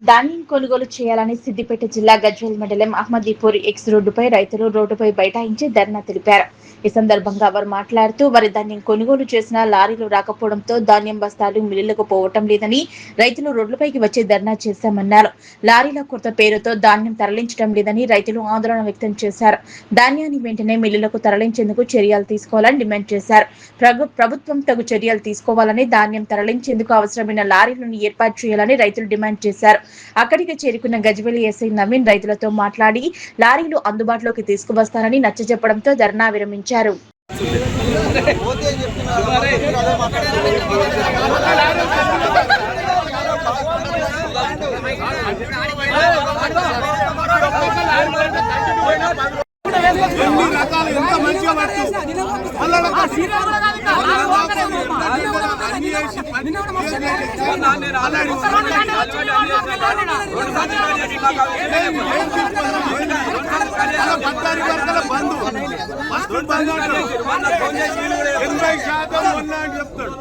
ధాన్యం కొనుగోలు చేయాలని సిద్దిపేట జిల్లా గజ్వేల్ మండలం అహ్మదీపూర్ ఎక్స్ రోడ్డుపై రైతులు రోడ్డుపై బైఠాయించి ధర్నా తెలిపారు. ఈ సందర్భంగా వారు మాట్లాడుతూ వరి ధాన్యం కొనుగోలు చేసిన లారీలు రాకపోవడంతో ధాన్యం బస్తాలు మిల్లులకు పోవటం లేదని రైతులు రోడ్లపైకి వచ్చి ధర్నా చేశామన్నారు. లారీల కొరత పేరుతో ధాన్యం తరలించడం లేదని రైతులు ఆందోళన వ్యక్తం చేశారు. ధాన్యాన్ని వెంటనే మిల్లులకు తరలించేందుకు చర్యలు తీసుకోవాలని డిమాండ్ చేశారు. ప్రభుత్వం తగు చర్యలు తీసుకోవాలని, ధాన్యం తరలించేందుకు అవసరమైన లారీలను ఏర్పాటు చేయాలని రైతులు డిమాండ్ చేశారు. అక్కడికి చేరుకున్న గజ్వేల్ ఎస్ఐ నవీన్ రైతులతో మాట్లాడి లారీలు అందుబాటులోకి తీసుకువస్తారని నచ్చజెప్పడంతో ధర్నా విరమించారు. ఎన్ని రకాలు ఎంత మంచిగా బంధు 80% అని చెప్తాడు.